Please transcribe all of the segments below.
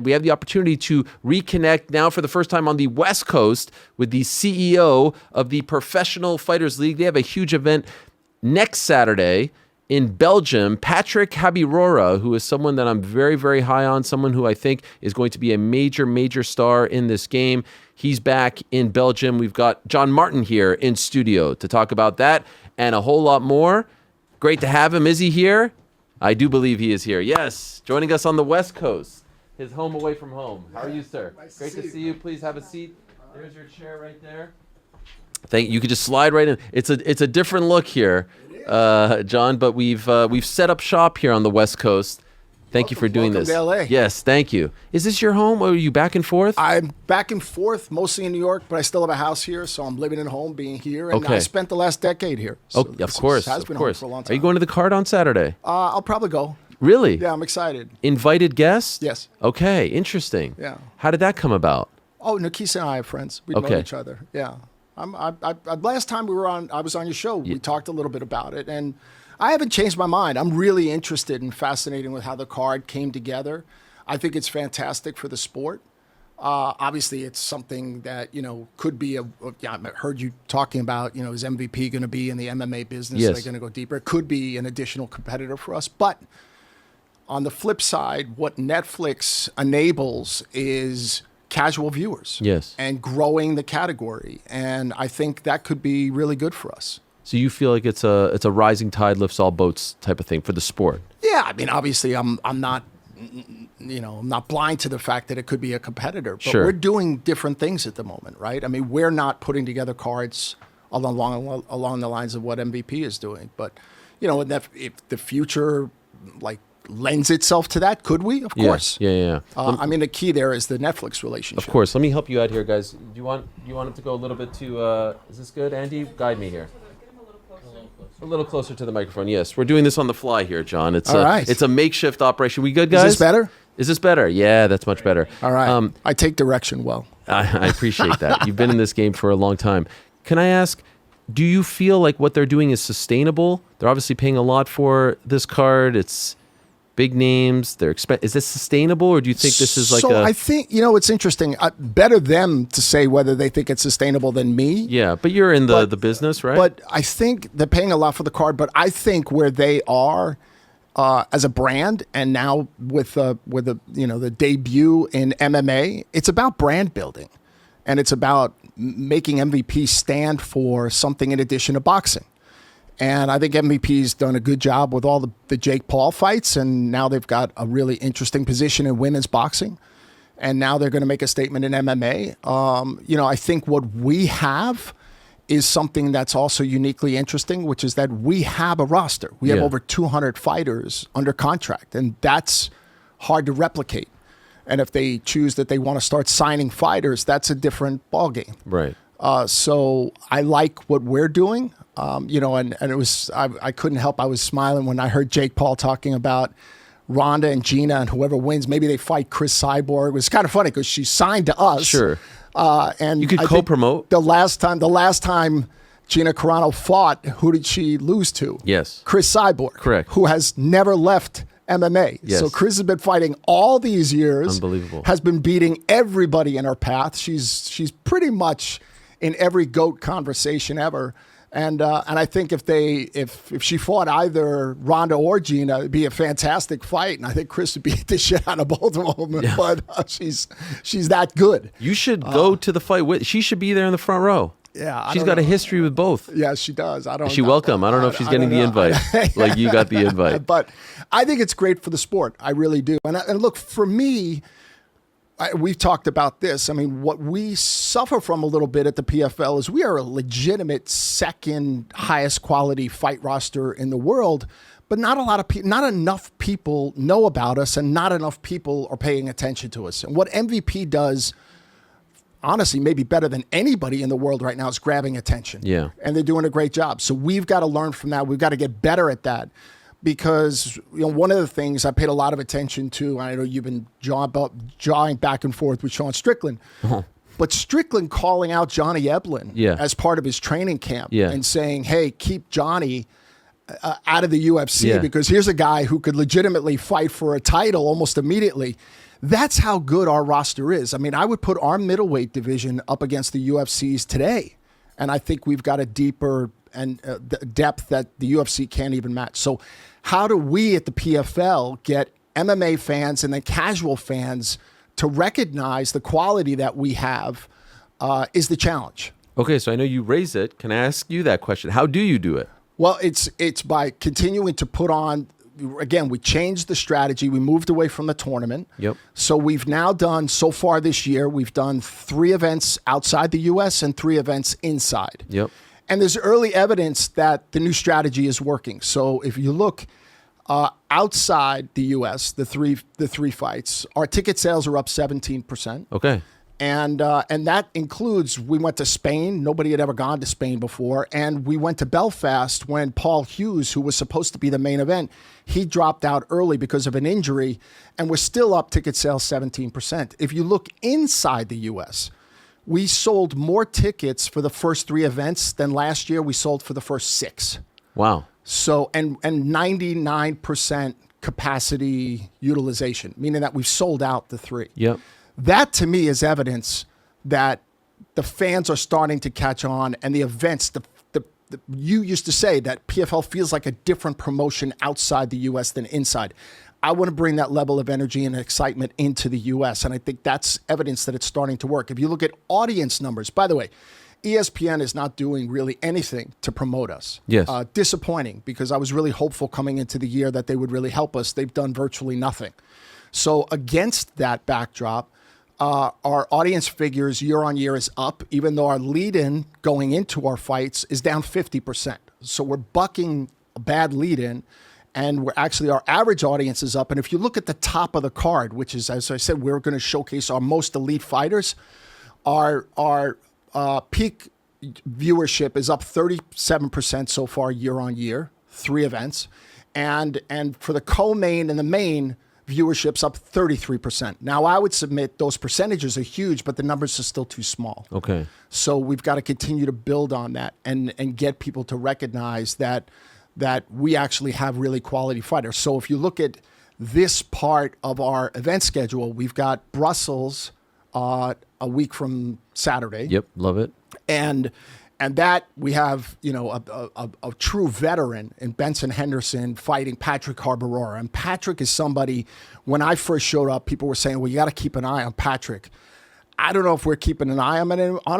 we have the opportunity to reconnect now for the first time on the West Coast with the CEO of the Professional Fighters League. They have a huge event next Saturday in Belgium. Patrick Habirora, who is someone that I'm very, very high on, someone who I think is going to be a major, major star in this game. He's back in Belgium. We've got John Martin here in studio to talk about that and a whole lot more. Great to have him. Is he here? I do believe he is here. Yes, joining us on the West Coast, his home away from home. How are you, sir? Nice Great to see you. Please have a seat. There's your chair right there. Thank you. You could just slide right in. It's a different look here, John, but we've set up shop here on the West Coast. Thank you for doing this. Welcome to LA. Yes, thank you. Is this your home, or are you back and forth? I'm back and forth, mostly in New York, but I still have a house here, so I'm living at home, being here, and I spent the last decade here. So of course, has been home for a long time. Are you going to the card on Saturday? I'll probably go. Really? Yeah, I'm excited. Invited guest? Yes. Okay, interesting. Yeah. How did that come about? Oh, Nikisa and I are friends. We know each other. Yeah. Last time I was on your show. We talked a little bit about it, and I haven't changed my mind. I'm really interested and fascinated with how the card came together. I think it's fantastic for the sport. Obviously, it's something that, could be I heard you talking about, is MVP going to be in the MMA business? Yes. Are they going to go deeper? It could be an additional competitor for us. But on the flip side, what Netlfix enables is casual viewers. Yes. And growing the category. And I think that could be really good for us. So you feel like it's a rising tide lifts all boats type of thing for the sport? Yeah, I mean, obviously, I'm not, I'm not blind to the fact that it could be a competitor. But we're doing different things at the moment, right? I mean, we're not putting together cards along the lines of what MVP is doing. But if the future lends itself to that, could we? Of course. Yeah. I mean, the key there is the Netlfix relationship. Of course. Let me help you out here, guys. Do you want him to go a little bit to? Is this good, Andy? Guide me here. A little closer to the microphone. Yes, we're doing this on the fly here, John. It's It's a makeshift operation. We good, guys? Is this better? Is this better? Yeah, that's much better. All right. I take direction well. I appreciate that. You've been in this game for a long time. Can I ask, do you feel like what they're doing is sustainable? They're obviously paying a lot for this card. It's big names. Is this sustainable, or do you think this is like I think, it's interesting. Better them to say whether they think it's sustainable than me. Yeah, but you're in the business, right? But I think they're paying a lot for the card, but I think where they are as a brand, and now with the debut in MMA, it's about brand building, and it's about making MVP stand for something in addition to boxing. And I think MVP's done a good job with all the Jake Paul fights, and now they've got a really interesting position in women's boxing. And now they're going to make a statement in MMA. I think what we have is something that's also uniquely interesting, which is that we have a roster. We have over 200 fighters under contract, and that's hard to replicate. And if they choose that they want to start signing fighters, that's a different ballgame. Right. So I like what we're doing. And it was, I couldn't help. I was smiling when I heard Jake Paul talking about Ronda and Gina, and whoever wins, maybe they fight Chris Cyborg. It was kind of funny because she signed to us. Sure. And you could co-promote. The last time Gina Carano fought, who did she lose to? Yes. Chris Cyborg. Correct. Who has never left MMA. Yes. So Chris has been fighting all these years. Unbelievable. Has been beating everybody in her path. She's pretty much in every GOAT conversation ever. And I think if she fought either Ronda or Gina, it'd be a fantastic fight. And I think Chris would beat the shit out of both of them. Yeah. But she's that good. You should go to the fight. She should be there in the front row. Yeah, she's got a history with both. Yeah, she does. Is she welcome? I don't know if she's getting the invite. Like you got the invite. But I think it's great for the sport. I really do. And look, for me, we've talked about this. I mean, what we suffer from a little bit at the PFL is we are a legitimate second highest quality fight roster in the world, but not enough people know about us, and not enough people are paying attention to us. And what MVP does, honestly, maybe better than anybody in the world right now, is grabbing attention. Yeah. And they're doing a great job. So we've got to learn from that. We've got to get better at that. Because one of the things I paid a lot of attention to, I know you've been jawing back and forth with Sean Strickland, but Strickland calling out Johnny Eblen as part of his training camp and saying, hey, keep Johnny out of the UFC because here's a guy who could legitimately fight for a title almost immediately. That's how good our roster is. I mean, I would put our middleweight division up against the UFC's today. And I think we've got a deeper and depth that the UFC can't even match. So how do we at the PFL get MMA fans and then casual fans to recognize the quality that we have is the challenge. Okay, so I know you raised it. Can I ask you that question? How do you do it? Well, it's by continuing to put on, again, we changed the strategy. We moved away from the tournament. Yep. So we've now done, so far this year, we've done 3 events outside the U.S. and 3 events inside. Yep. And there's early evidence that the new strategy is working. So if you look outside the U.S., the three fights, our ticket sales are up 17%. Okay. And that includes, we went to Spain. Nobody had ever gone to Spain before. And we went to Belfast when Paul Hughes, who was supposed to be the main event, he dropped out early because of an injury. And we're still up ticket sales 17%. If you look inside the U.S., we sold more tickets for the first 3 events than last year we sold for the first 6. Wow. So, and 99% capacity utilization, meaning that we've sold out the 3. Yep. That to me is evidence that the fans are starting to catch on, and the events, you used to say that PFL feels like a different promotion outside the U.S. than inside. I want to bring that level of energy and excitement into the U.S., and I think that's evidence that it's starting to work. If you look at audience numbers, by the way, ESPN is not doing really anything to promote us. Yes. Disappointing, because I was really hopeful coming into the year that they would really help us. They've done virtually nothing. So against that backdrop, our audience figures year on year is up, even though our lead-in going into our fights is down 50%. So we're bucking a bad lead-in, and we're actually, our average audience is up. And if you look at the top of the card, which is, as I said, we're going to showcase our most elite fighters, our peak viewership is up 37% so far year on year, 3 events. And for the co-main and the main, viewership's up 33%. Now, I would submit those percentages are huge, but the numbers are still too small. Okay. So we've got to continue to build on that and get people to recognize that we actually have really quality fighters. So if you look at this part of our event schedule, we've got Brussels a week from Saturday. Yep, love it. And that we have, a true veteran in Benson Henderson fighting Patrick Harborora. And Patrick is somebody, when I first showed up, people were saying, well, you got to keep an eye on Patrick. I don't know if we're keeping an eye on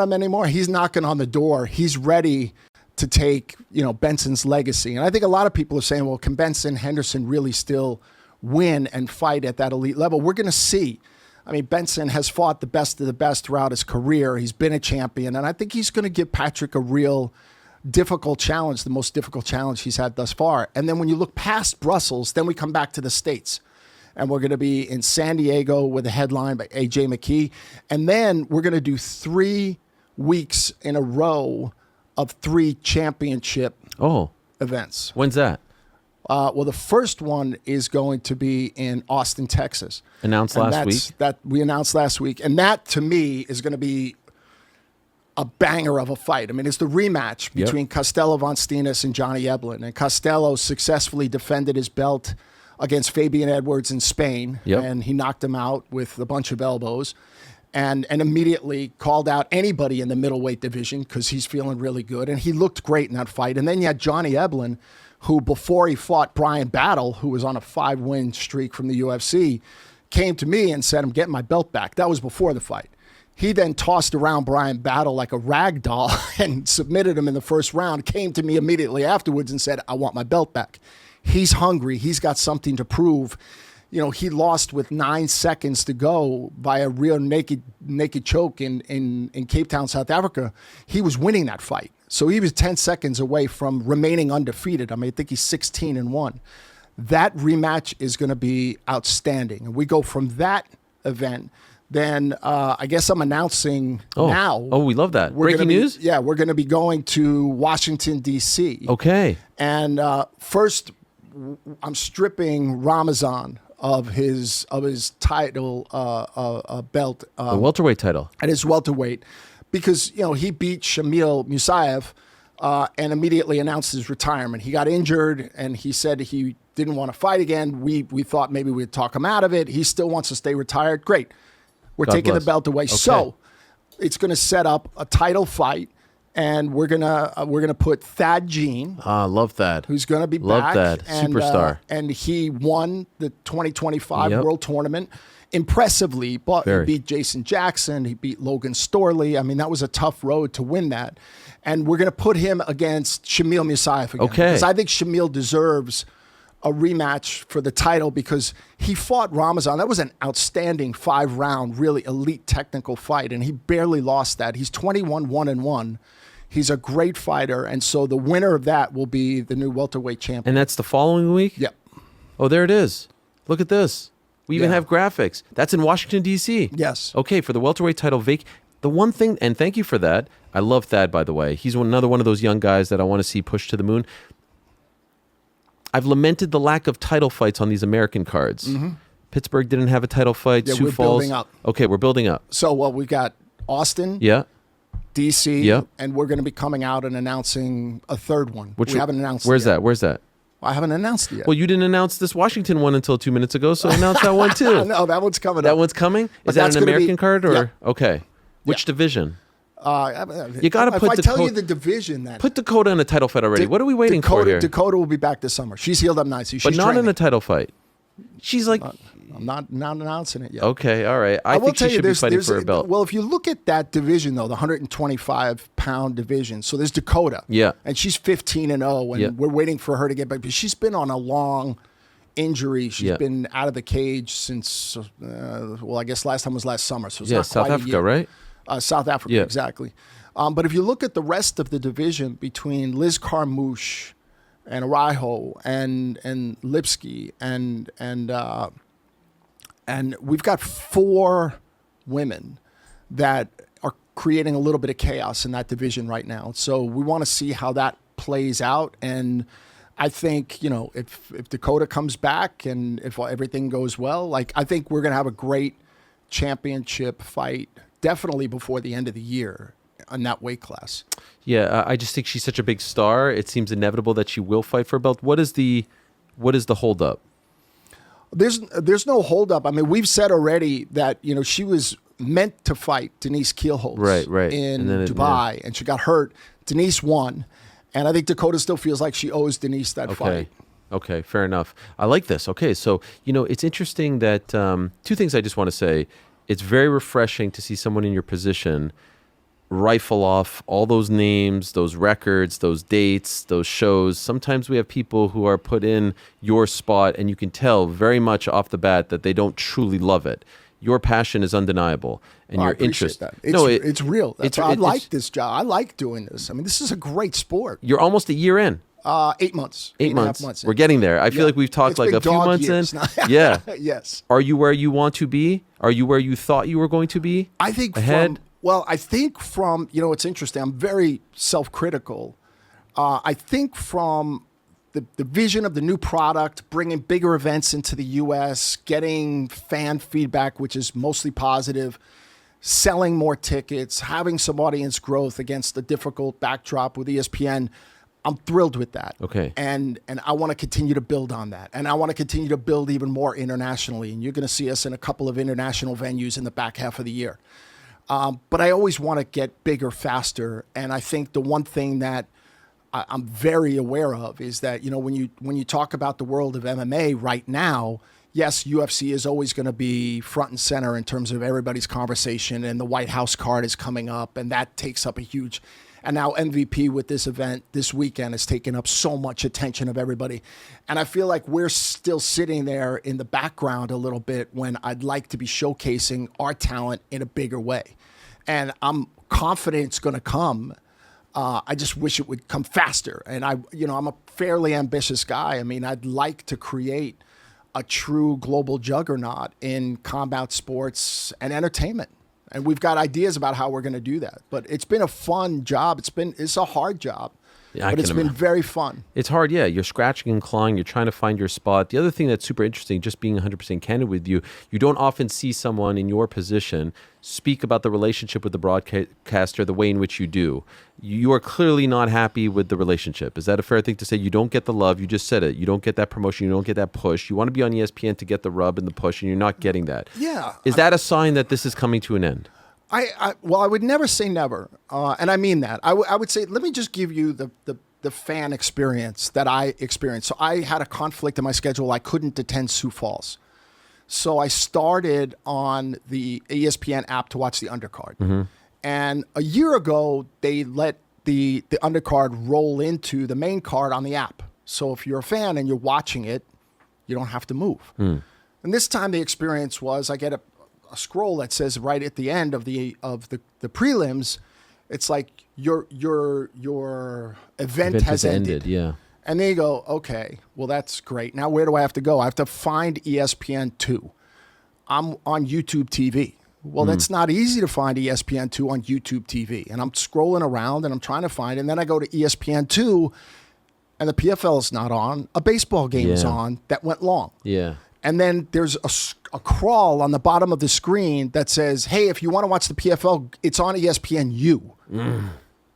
him anymore. He's knocking on the door. He's ready to take, Benson's legacy. And I think a lot of people are saying, well, can Benson Henderson really still win and fight at that elite level? We're going to see. I mean, Benson has fought the best of the best throughout his career. He's been a champion, and I think he's going to give Patrick a real difficult challenge, the most difficult challenge he's had thus far. And then when you look past Brussels, then we come back to the States. And we're going to be in San Diego with a headline by A.J. McKee. And then we're going to do 3 weeks in a row of 3 championship events. When's that? Well, the first one is going to be in Austin, Texas. Announced last week? That we announced last week. And that, to me, is going to be a banger of a fight. I mean, it's the rematch between Castelo Von Steenis and Johnny Eblen. And Castelo successfully defended his belt against Fabian Edwards in Spain. Yep. And he knocked him out with a bunch of elbows. And immediately called out anybody in the middleweight division because he's feeling really good. And he looked great in that fight. And then you had Johnny Eblen, who before he fought Brian Battle, who was on a 5-win streak from the UFC, came to me and said, I'm getting my belt back. That was before the fight. He then tossed around Brian Battle like a rag doll and submitted him in the first round, came to me immediately afterwards and said, I want my belt back. He's hungry. He's got something to prove. He lost with 9 seconds to go by a real naked choke in Cape Town, South Africa. He was winning that fight. So he was 10 seconds away from remaining undefeated. I mean, I think he's 16-1. That rematch is going to be outstanding. And we go from that event. Then I guess I'm announcing now. Oh, we love that. Breaking news? Yeah, we're going to be going to Washington, D.C. Okay. And first, I'm stripping Ramazan of his title belt. The welterweight title. At his welterweight. Because, he beat Shamil Musayev and immediately announced his retirement. He got injured, and he said he didn't want to fight again. We thought maybe we'd talk him out of it. He still wants to stay retired. Great. We're God taking bless. the belt away. Okay. So it's going to set up a title fight, and we're gonna put Thad Jean, Love that. who's going to be Love back. that. Superstar. And he won the 2025 Yep. World Tournament impressively, but Very. he beat Jason Jackson. He beat Logan Storley. I mean, that was a tough road to win that. And we're going to put him against Shamil Musayev again. Okay. Because I think Shamil deserves a rematch for the title because he fought Ramazan. That was an outstanding 5-round, really elite technical fight, and he barely lost that. He's 21-1-1. He's a great fighter, and so the winner of that will be the new welterweight champion. And that's the following week? Yep. Oh, there it is. Look at this. We even Yeah. have graphics. That's in Washington, D.C. Yes. Okay, for the welterweight title the one thing, and thank you for that. I love Thad, by the way. He's another one of those young guys that I want to see pushed to the moon. I've lamented the lack of title fights on these American cards. Pittsburgh didn't have a title fight. Yeah, Sioux we're Falls. building up. Okay, we're building up. So, we've got Austin, Yeah. D.C., Yeah. and we're going to be coming out and announcing a third one. We haven't announced Where's it yet. that? Where's that? I haven't announced it yet. Well, you didn't announce this Washington one until 2 minutes ago, so announce that one too. No, that one's coming That up. one's coming? But Is that that's an gonna be- American card or? Yep. Okay. Which Yeah. division? You gotta put If I tell Dakota- you the division, then Put Dakota in a title fight already. What are we waiting for here? Dakota will be back this summer. She's healed up nicely. But She's not in training. a title fight. She's like, I'm not announcing it yet. okay, all right. I will think tell she you, should be fighting for a belt. Well, if you look at that division, though, the 125-pound division, so there's Dakota. Yeah. And she's 15-0, and Yeah. we're waiting for her to get back. But she's been on a long injury. She's Yeah. been out of the cage since, I guess last time was last summer. So it's Yeah, not South quite a Africa, year. right? South Africa, Yeah. exactly. But if you look at the rest of the division between Liz Carmouche and Araijo and Lipsky and we've got 4 women that are creating a little bit of chaos in that division right now. So we want to see how that plays out. And I think, if Dakota comes back and if everything goes well, I think we're going to have a great championship fight definitely before the end of the year in that weight class. Yeah, I just think she's such a big star. It seems inevitable that she will fight for a belt. What is the holdup? There's no holdup. I mean, we've said already that she was meant to fight Denise Kielholtz Right. in And then Dubai, and she got hurt. Denise won, and I think Dakota still feels like she owes Denise that fight. Okay, fair enough. I like this. Okay, so it's interesting that 2 things I just want to say. It's very refreshing to see someone in your position rifle off all those names, those records, those dates, those shows. Sometimes we have people who are put in your spot and you can tell very much off the bat that they don't truly love it. Your passion is undeniable and your interest. That. It's real. I like this job. I like doing this. I mean, this is a great sport. You're almost a year in. 8 months. 8 months. 8.5 months. We're getting there. I feel like we've talked It's like been a few dog months years. in. Yeah. Yes. Are you where you want to be? Are you where you thought you were going to be? I think ahead? from it's interesting. I'm very self-critical. I think from the vision of the new product, bringing bigger events into the U.S., getting fan feedback, which is mostly positive, selling more tickets, having some audience growth against the difficult backdrop with ESPN. I'm thrilled with that. Okay. And I want to continue to build on that. And I want to continue to build even more internationally. And you're going to see us in a couple of international venues in the back half of the year. But I always want to get bigger, faster. And I think the one thing that I'm very aware of is that, when you talk about the world of MMA right now, yes, UFC is always going to be front and center in terms of everybody's conversation, and the White House card is coming up, and that takes up a huge. And now MVP with this event this weekend has taken up so much attention of everybody. And I feel like we're still sitting there in the background a little bit when I'd like to be showcasing our talent in a bigger way. And I'm confident it's going to come. I just wish it would come faster. And I'm a fairly ambitious guy. I mean, I'd like to create a true global juggernaut in combat sports and entertainment. And we've got ideas about how we're going to do that. But it's been a fun job. It's a hard job Yeah, but it's been very fun. It's hard, yeah. You're scratching and clawing. You're trying to find your spot. The other thing that's super interesting, just being 100% candid with you, you don't often see someone in your position speak about the relationship with the broadcaster the way in which you do. You are clearly not happy with the relationship. Is that a fair thing to say? You don't get the love. You just said it. You don't get that promotion. You don't get that push. You want to be on ESPN to get the rub and the push, and you're not getting that. Yeah. Is that a sign that this is coming to an end? Well, I would never say never, and I mean that. I would say, let me just give you the fan experience that I experienced. So I had a conflict in my schedule. I couldn't attend Sioux Falls. So I started on the ESPN app to watch the undercard. Mm-hmm. And a year ago, they let the undercard roll into the main card on the app. So if you're a fan and you're watching it, you don't have to move. Mm. And this time the experience was I get a scroll that says right at the end of the prelims, it's like your event has ended. Yeah. And then you go, okay, well, that's great. Now, where do I have to go? I have to find ESPN2. I'm on YouTube TV. Well, that's not easy to find ESPN2 on YouTube TV. And I'm scrolling around and I'm trying to find it. And then I go to ESPN2 and the PFL is not on. A baseball game is on that went long. Yeah. And then there's a crawl on the bottom of the screen that says, hey, if you want to watch the PFL, it's on ESPNU. Mm.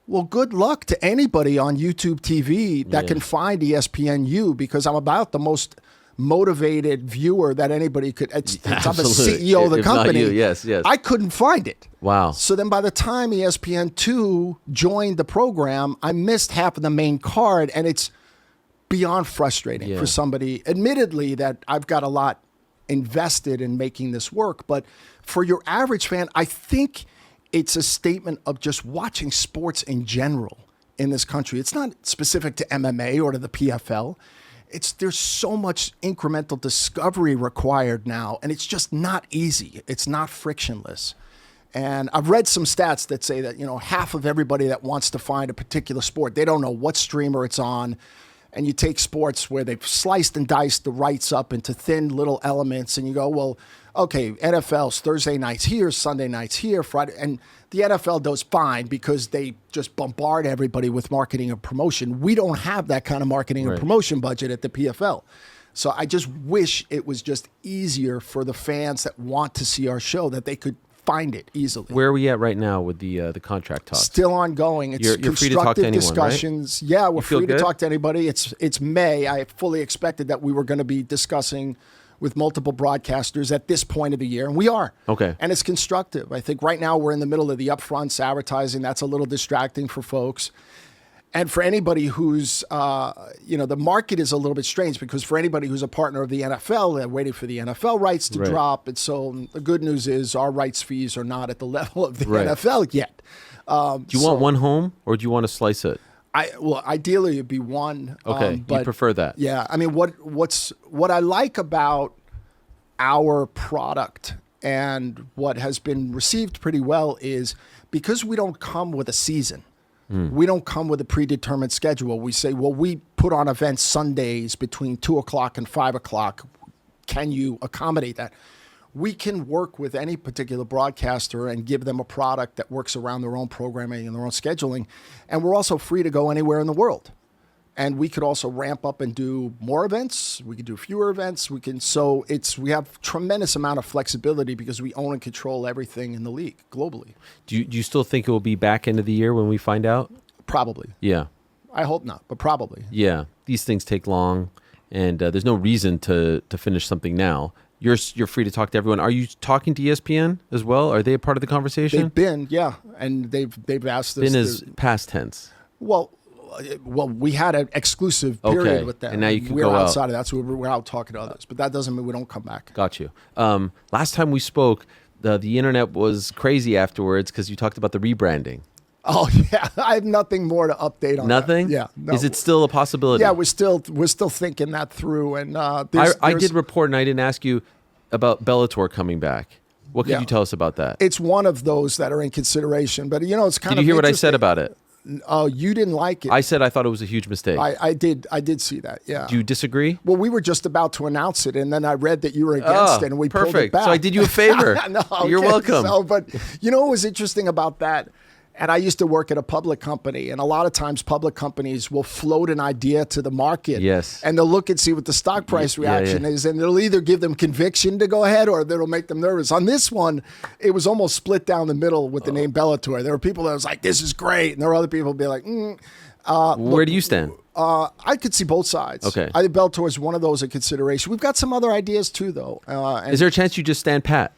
Well, good luck to anybody on YouTube TV that can find ESPNU, because I'm about the most motivated viewer that anybody could. I'm the CEO of the company. Not you. Yes. I couldn't find it. Wow. So then by the time ESPN2 joined the program, I missed half of the main card, and it's beyond frustrating for somebody, admittedly, that I've got a lot invested in making this work. But for your average fan, I think it's a statement of just watching sports in general in this country. It's not specific to MMA or to the PFL. There's so much incremental discovery required now, and it's just not easy. It's not frictionless. And I've read some stats that say that, half of everybody that wants to find a particular sport, they don't know what streamer it's on. And you take sports where they've sliced and diced the rights up into thin little elements, and you go, well, okay, NFL's Thursday nights here, Sunday nights here, Friday. And the NFL does fine because they just bombard everybody with marketing and promotion. We don't have that kind of marketing and promotion budget at the PFL. So I just wish it was just easier for the fans that want to see our show, that they could find it easily. Where are we at right now with the contract talks? Still ongoing. It's you're free to talk to anyone, discussions. Right? Yeah, we're free to talk to anybody. It's May. I fully expected that we were going to be discussing with multiple broadcasters at this point of the year, and we are. Okay. And it's constructive. I think right now we're in the middle of the upfronts advertising. That's a little distracting for folks. And for anybody who's, the market is a little bit strange, because for anybody who's a partner of the NFL, they're waiting for the NFL rights to drop. And so the good news is our rights fees are not at the level of the NFL yet. Do you want one home, or do you want to slice it? Ideally it'd be one. Okay, but you prefer that? Yeah. I mean, what I like about our product and what has been received pretty well is because we don't come with a season. We don't come with a predetermined schedule. We say, well, we put on events Sundays between 2 o'clock and 5 o'clock. Can you accommodate that? We can work with any particular broadcaster and give them a product that works around their own programming and their own scheduling. And we're also free to go anywhere in the world. And we could also ramp up and do more events. We could do fewer events. We have tremendous amount of flexibility because we own and control everything in the league globally. Do you still think it will be back end of the year when we find out? Probably. Yeah. I hope not, but probably. Yeah. These things take long, and there's no reason to finish something now. You're free to talk to everyone. Are you talking to ESPN as well? Are they a part of the conversation? They've been, yeah, and they've asked us. Been is past tense. Well, we had an exclusive period with them. And now you can we're go outside out. of that, so we're out talking to others. But that doesn't mean we don't come back. Got you. Last time we spoke, the internet was crazy afterwards because you talked about the rebranding. Oh yeah, I have nothing more to update on. Nothing? That. Yeah. No. Is it still a possibility? Yeah, we're still thinking that through. And I did report, and I didn't ask you about Bellator coming back. What could you tell us about that? It's one of those that are in consideration, but it's kind of. Did you hear what I said about it? Oh, you didn't like it. I said I thought it was a huge mistake. I did see that, yeah. Do you disagree? Well, we were just about to announce it, and then I read that you were against it, and we pulled it back. So I did you a favor. No, You're welcome. But what was interesting about that And I used to work at a public company, and a lot of times public companies will float an idea to the market. Yes. And they'll look and see what the stock price reaction is, and it'll either give them conviction to go ahead or it'll make them nervous. On this one, it was almost split down the middle with the name Bellator. There were people that was like, this is great. And there were other people be like, Where do you stand? I could see both sides. Okay. I think Bellator is one of those in consideration. We've got some other ideas too, though. And Is there a chance you just stand pat?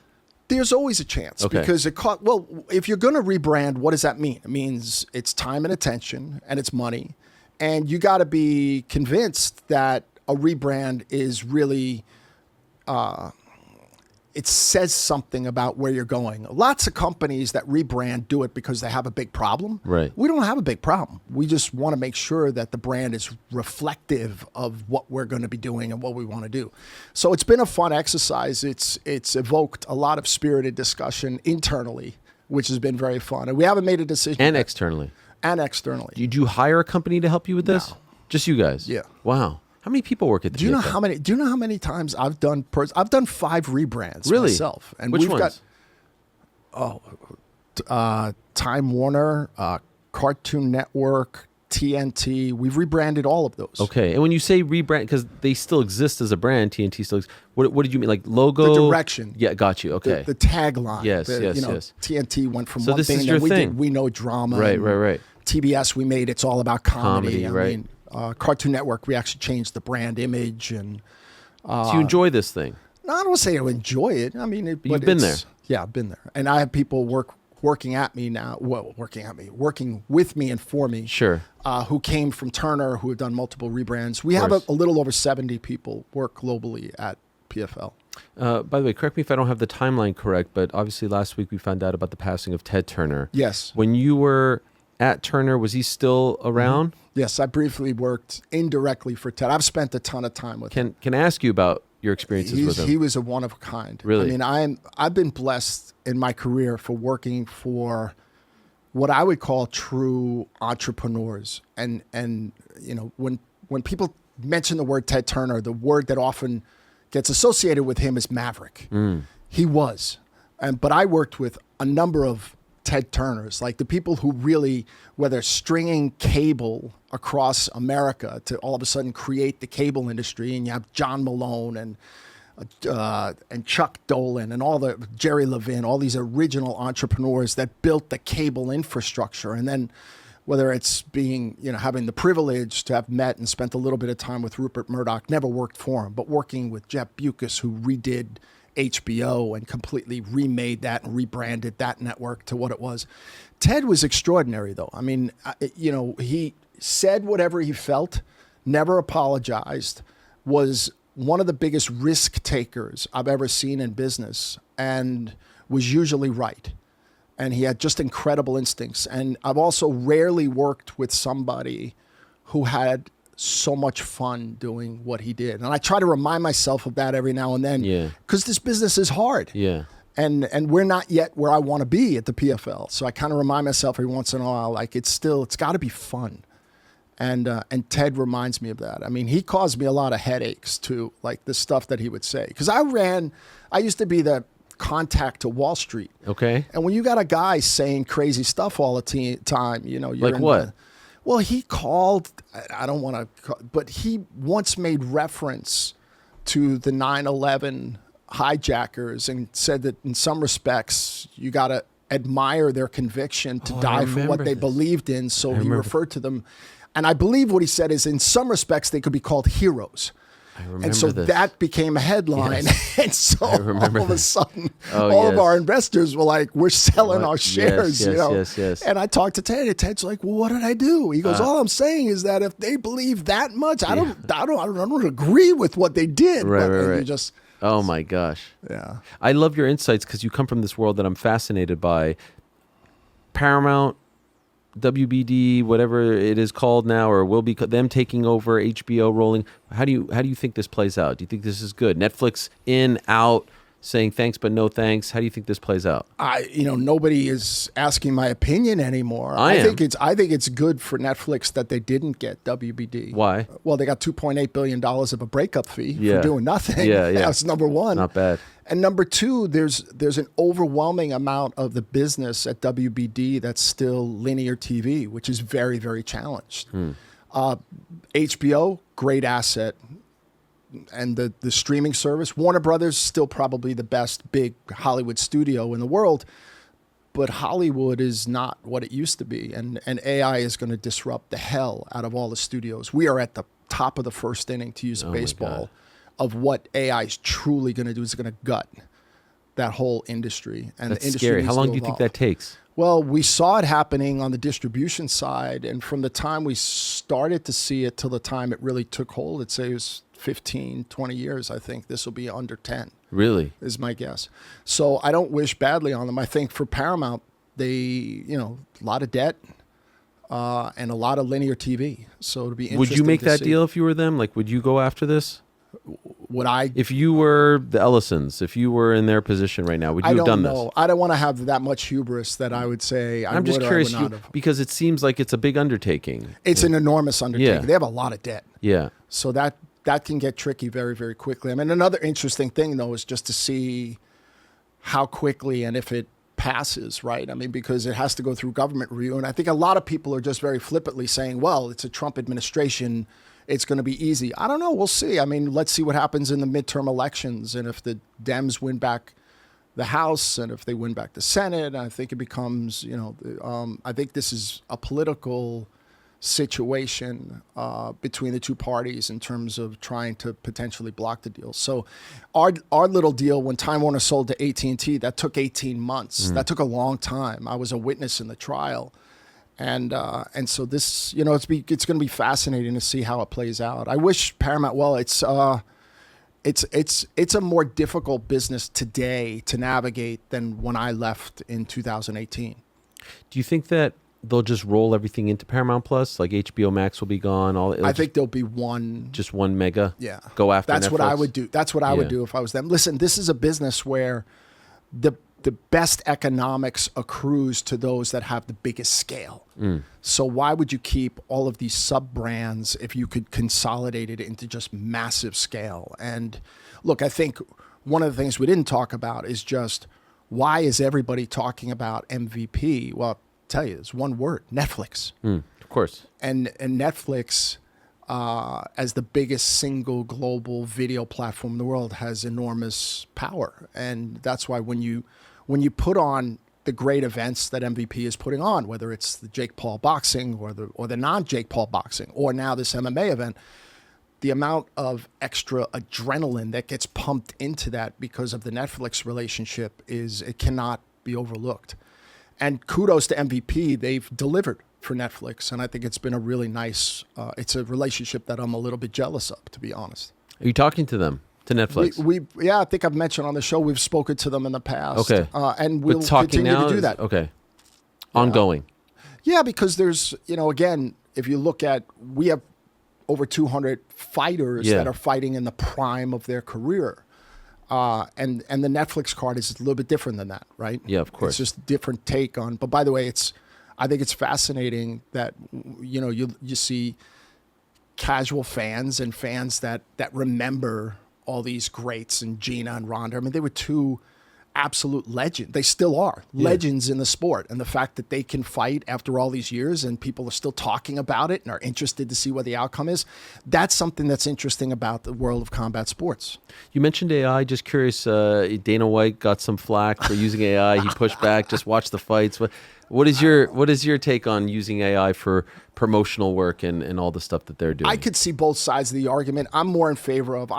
there's always a chance because if you're going to rebrand, what does that mean? It means it's time and attention and it's money. And you got to be convinced that a rebrand is really, it says something about where you're going. Lots of companies that rebrand do it because they have a big problem. Right. We don't have a big problem. We just want to make sure that the brand is reflective of what we're going to be doing and what we want to do. So it's been a fun exercise. It's evoked a lot of spirited discussion internally, which has been very fun. And we haven't made a decision. And externally. And externally. Did you hire a company to help you with this? No. Just you guys? Yeah. Wow. How many people work at the Do you know PFL? how many times I've done 5 rebrands myself? And Which we've ones? got Time Warner, Cartoon Network, TNT. We've rebranded all of those. Okay. And when you say rebrand, because they still exist as a brand, TNT still exists. What did you mean? Like logo? The direction. Yeah, got you. Okay. The tagline. Yes, yes. TNT went from So one this thing is your that we thing. did. We know drama. Right. TBS, we made It's All About Comedy. Comedy, Cartoon Network, we actually changed the brand image. And So you enjoy this thing? no, I don't say I enjoy it. I mean, You've been there. Yeah, I've been there. And I have people working with me and for me. Sure. Who came from Turner, who have done multiple rebrands. We have a little over 70 people work globally at PFL. By the way, correct me if I don't have the timeline correct, but obviously last week we found out about the passing of Ted Turner. Yes. When you were at Turner, was he still around? Yes, I briefly worked indirectly for Ted. I've spent a ton of time with him. Can I ask you about your experiences with him? He was a one of a kind. Really? I mean, I've been blessed in my career for working for what I would call true entrepreneurs. And when people mention the word Ted Turner, the word that often gets associated with him is maverick. He was. But I worked with a number of Ted Turners, like the people who really, whether stringing cable across America to all of a sudden create the cable industry, and you have John Malone and Chuck Dolan and all the Jerry Levin, all these original entrepreneurs that built the cable infrastructure. And then whether it's having the privilege to have met and spent a little bit of time with Rupert Murdoch, never worked for him, but working with Jeff Bewkes, who redid HBO and completely remade that and rebranded that network to what it was. Ted was extraordinary, though. I mean, he said whatever he felt, never apologized, was one of the biggest risk takers I've ever seen in business, and was usually right. And he had just incredible instincts. And I've also rarely worked with somebody who had so much fun doing what he did. And I try to remind myself of that every now and then, because this business is hard. Yeah. And we're not yet where I want to be at the PFL. So I kind of remind myself every once in a while, like it's got to be fun. And Ted reminds me of that. I mean, he caused me a lot of headaches too, like the stuff that he would say. Because I used to be the contact to Wall Street. Okay. And when you got a guy saying crazy stuff all the time, you're like what? Well, he called, I don't want to, but he once made reference to the 9/11 hijackers and said that in some respects, you got to admire their conviction to die for what they believed in. So he referred to them. And I believe what he said is in some respects, they could be called heroes. And so that became a headline. Yes. And so all of a sudden, all of our investors were like, we're selling our shares. Yes. And I talked to Ted, and Ted's like, well, what did I do? He goes, all I'm saying is that if they believe that much, I don't agree with what they did. Right. Just, oh my gosh. Yeah. I love your insights because you come from this world that I'm fascinated by. Paramount, WBD, whatever it is called now, or will be them taking over, HBO rolling. How do you think this plays out? Do you think this is good? Netflix in, out, saying thanks but no thanks. How do you think this plays out? Nobody is asking my opinion anymore. I think it's good for Netflix that they didn't get WBD. Why? Well, they got $2.8 billion of a breakup fee Yeah. for doing nothing. Yeah. That's number one. Not bad. And number two, there's an overwhelming amount of the business at WBD that's still linear TV, which is very, very challenged. HBO, great asset. And the streaming service, Warner Brothers, still probably the best big Hollywood studio in the world. But Hollywood is not what it used to be. And AI is going to disrupt the hell out of all the studios. We are at the top of the first inning, to use baseball, of what AI is truly going to do. Is going to gut that whole industry. And That's the industry scary. needs How to long do you think evolve. that takes? Well, we saw it happening on the distribution side. And from the time we started to see it till the time it really took hold, I'd say it was 15, 20 years. I think this will be under 10. Really? Is my guess. So I don't wish badly on them. I think for Paramount, they, a lot of debt and a lot of linear TV. So it'll be interesting. Would you make to that see. deal if you were them? Like, would you go after this? Would I? If you were the Ellisons, if you were in their position right now, would you have done this? I don't want to have that much hubris that I would say I I'm just would or curious I would not have. because it seems like it's a big undertaking. It's an enormous undertaking. Yeah. They have a lot of debt. Yeah. So that can get tricky very, very quickly. I mean, another interesting thing, though, is just to see how quickly and if it passes, right? I mean, because it has to go through government review. And I think a lot of people are just very flippantly saying, well, it's a Trump administration. It's going to be easy. I don't know. We'll see. I mean, let's see what happens in the midterm elections. And if the Dems win back the House and if they win back the Senate, I think it becomes, I think this is a political situation between the two parties in terms of trying to potentially block the deal. So our little deal, when Time Warner sold to AT&T, that took 18 months. That took a long time. I was a witness in the trial. And so this, it's going to be fascinating to see how it plays out. I wish Paramount well. It's a more difficult business today to navigate than when I left in 2018. Do you think that they'll just roll everything into Paramount Plus? Like HBO Max will be gone. I think there'll be one mega. Yeah, go after. That's Netflix? what I would do. That's what I would do if I was them. Listen, this is a business where the best economics accrues to those that have the biggest scale. So why would you keep all of these sub brands if you could consolidate it into just massive scale? And look, I think one of the things we didn't talk about is just why is everybody talking about MVP? Well, I'll tell you, it's one word: Netflix. Of course. And Netflix, as the biggest single global video platform in the world, has enormous power. And that's why when you put on the great events that MVP is putting on, whether it's the Jake Paul boxing or the non-Jake Paul boxing, or now this MMA event, the amount of extra adrenaline that gets pumped into that because of the Netflix relationship it cannot be overlooked. And kudos to MVP, they've delivered for Netflix, and I think it's been a really nice. It's a relationship that I'm a little bit jealous of, to be honest. Are you talking to them? To Netflix? I think I've mentioned on the show we've spoken to them in the past. Okay. And we'll continue to do that. Okay. Ongoing. Yeah, because there's, again, if you look at, we have over 200 fighters that are fighting in the prime of their career. And the Netflix card is a little bit different than that, right? Yeah, of course. It's just a different take on, but by the way, I think it's fascinating that, you see casual fans and fans that remember all these greats and Gina and Ronda. I mean, they were two absolute legends. They still are legends in the sport. And the fact that they can fight after all these years and people are still talking about it and are interested to see what the outcome is, that's something that's interesting about the world of combat sports. You mentioned AI. Just curious, Dana White got some flack for using AI. He pushed back. Just watch the fights. What is your take on using AI for promotional work and all the stuff that they're doing? I could see both sides of the argument. I'm more in favor of,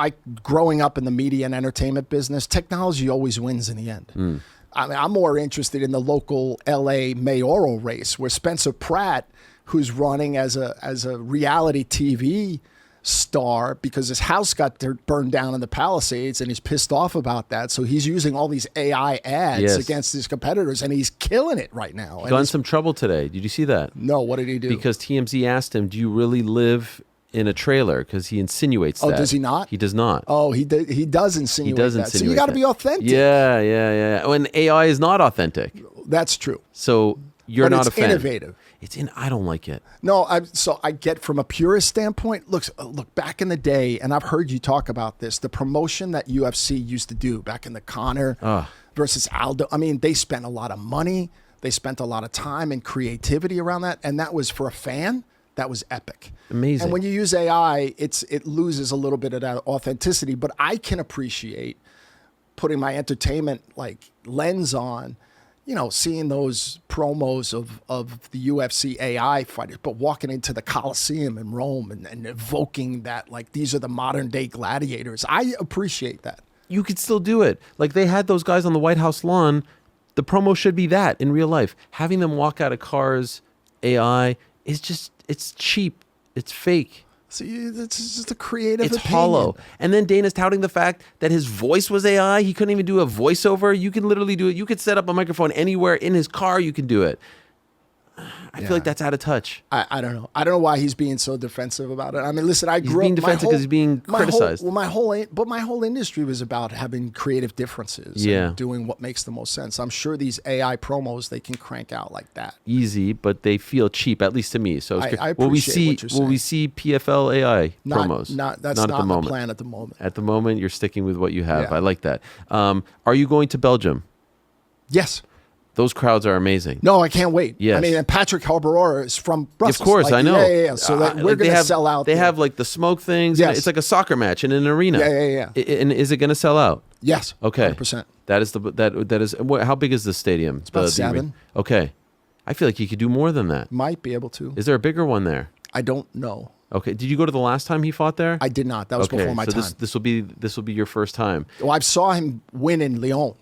growing up in the media and entertainment business, technology always wins in the end. I mean, I'm more interested in the local LA mayoral race where Spencer Pratt, who's running as a reality TV star because his house got burned down in the Palisades and he's pissed off about that. So he's using all these AI ads against his competitors and he's killing it right now. He got in some trouble today. Did you see that? No, what did he do? Because TMZ asked him, do you really live in a trailer because he insinuates that. Oh, does he not? He does not. Oh, he does insinuate He does that. So you insinuate got to that. be authentic. Yeah. When AI is not authentic. That's true. So you're But not it's a fan. innovative. I don't like it. No, I get from a purist standpoint. Look, back in the day, and I've heard you talk about this. The promotion that UFC used to do back in the Conor versus Aldo. I mean, they spent a lot of money. They spent a lot of time and creativity around that, and that was for a fan. That was epic. Amazing. And when you use AI, it loses a little bit of that authenticity. But I can appreciate putting my entertainment lens on. Seeing those promos of the UFC AI fighters, but walking into the Coliseum in Rome and evoking that, these are the modern day gladiators. I appreciate that. You could still do it. Like they had those guys on the White House lawn. The promo should be that in real life. Having them walk out of cars, AI, it's cheap. It's fake. See, it's just a creative It's opinion. hollow. And then Dana's touting the fact that his voice was AI. He couldn't even do a voiceover. You can literally do it. You could set up a microphone anywhere in his car. You can do it. I feel like that's out of touch. I don't know. I don't know why he's being so defensive about it. I mean, listen, I grew up. He's being defensive because he's being criticized. My whole industry was about having creative differences. And doing what makes the most sense. I'm sure these AI promos they can crank out like that. Easy, but they feel cheap, at least to me. So I appreciate will we what you're see PFL AI Not- promos? That's not not at the moment. the plan at the moment. At the moment, you're sticking with what you have. Yeah. I like that. Are you going to Belgium? Yes. Those crowds are amazing. No, I can't wait. Yes. I mean, and Patrick Harbour is from Brussels. Of course, I know. Yeah. So we're going to sell out. They there. have the smoke things. Yes. It's like a soccer match in an arena. Yeah. And is it going to sell out? Yes. Okay. 100%. That is. How big is the stadium? It's about 7. Okay. I feel like you could do more than that. Might be able to. Is there a bigger one there? I don't know. Okay. Did you go to the last time he fought there? I did not. That was before my time. This will be your first time. Well, I saw him win in Lyon.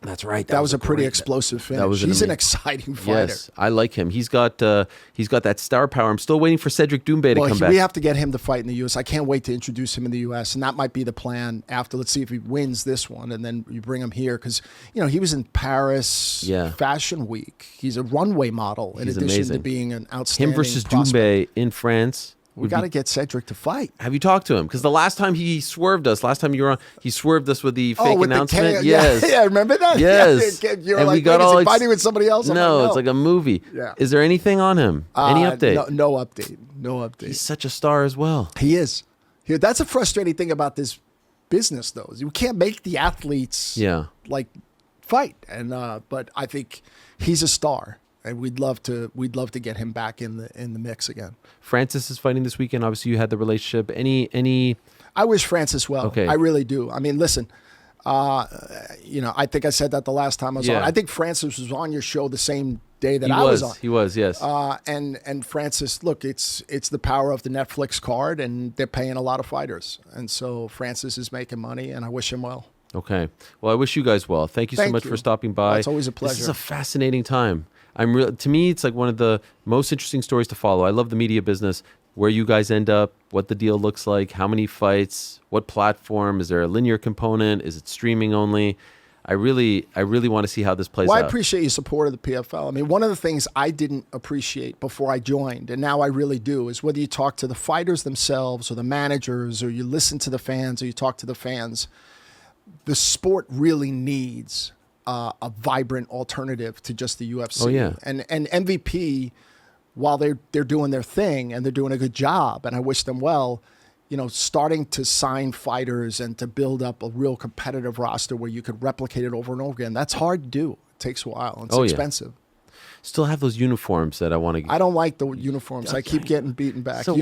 That's right. That was a pretty explosive finish. He's an exciting fighter. Yes, I like him. He's got that star power. I'm still waiting for Cedric Doumbé to come back. We have to get him to fight in the U.S. I can't wait to introduce him in the U.S. and that might be the plan after. Let's see if he wins this one, and then you bring him here because he was in Paris Fashion Week. He's a runway model in addition amazing. to being an outstanding Him versus prospect. Doumbé in France. We got to get Cedric to fight. Have you talked to him? Because the last time he swerved us, last time you were on, he swerved us with the fake announcement. Yes. Yeah, remember that? Yes. You're and like, we got all fighting with somebody else? No, it's like a movie. Yeah. Is there anything on him? Any update? No update. No update. He's such a star as well. He is. That's a frustrating thing about this business, though. Is you can't make the athletes fight. And but I think he's a star. And we'd love to get him back in the mix again. Francis is fighting this weekend. Obviously, you had the relationship. Any? I wish Francis well. Okay. I really do. I mean, listen. I think I said that the last time I was on. I think Francis was on your show the same day that I was on. He was. Yes. And Francis, look, it's the power of the Netflix card, and they're paying a lot of fighters, and so Francis is making money, and I wish him well. Okay. Well, I wish you guys well. Thank you so much for stopping by. It's always a pleasure. This is a fascinating time. To me, it's like one of the most interesting stories to follow. I love the media business, where you guys end up, what the deal looks like, how many fights, what platform, is there a linear component, is it streaming only? I really want to see how this plays out. I appreciate your support of the PFL. I mean, one of the things I didn't appreciate before I joined, and now I really do, is whether you talk to the fighters themselves or the managers, or you listen to the fans or you talk to the fans, the sport really needs a vibrant alternative to just the UFC. Oh, yeah. And MVP, while they're doing their thing and they're doing a good job, and I wish them well, starting to sign fighters and to build up a real competitive roster where you could replicate it over and over again, that's hard to do. It takes a while. It's expensive. Still have those uniforms that I want to get. I don't like the uniforms. I keep getting beaten back. So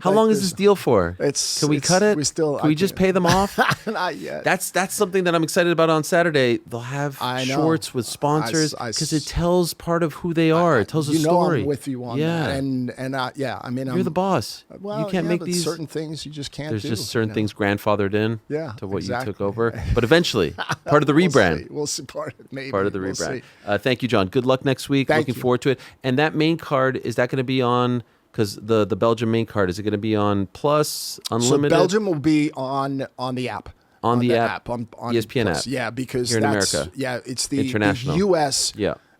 how long is this deal for? Can we cut it? Can we just pay them off? Not yet. That's something that I'm excited about on Saturday. They'll have shorts with sponsors because it tells part of who they are. It tells a story. I'm with you on that. And I mean, you're the boss. Well, you can't make these certain things you just can't do. There's just certain things grandfathered in to what exactly. you took over. But eventually, part of the rebrand. We'll see. Part of the rebrand. Thank you, John. Good luck next week. Looking forward to it. And that main card, is that going to be on, because the Belgium main card, is it going to be on Plus, Unlimited? So Belgium will be on the app. On the app. On ESPN Plus. app. Yeah, because here in America. Yeah, it's the International. US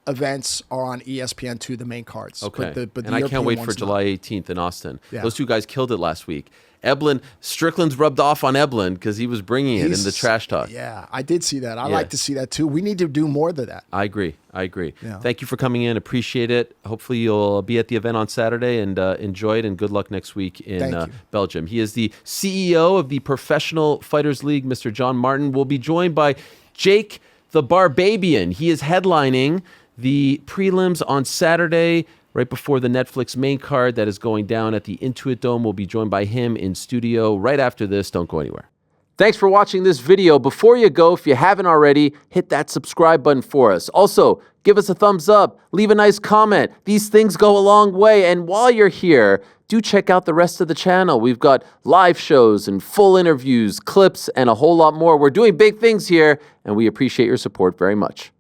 events are on ESPN2, the main cards. Okay. But the and I can't European wait for ones July not. 18th in Austin. Yeah. Those two guys killed it last week. Strickland's rubbed off on Eblin because he was bringing it in the trash talk. Yeah, I did see that. I like to see that too. We need to do more of that. I agree. Yeah. Thank you for coming in. Appreciate it. Hopefully you'll be at the event on Saturday and enjoy it, and good luck next week in Belgium. He is the CEO of the Professional Fighters League, Mr. John Martin. We'll be joined by Jake the Barbabian. He is headlining the prelims on Saturday, right before the Netlfix main card that is going down at the Intuit Dome. We'll be joined by him in studio right after this. Don't go anywhere. Thanks for watching this video. Before you go, if you haven't already, hit that subscribe button for us. Also, give us a thumbs up, leave a nice comment. These things go a long way. And while you're here, do check out the rest of the channel. We've got live shows and full interviews, clips, and a whole lot more. We're doing big things here, and we appreciate your support very much.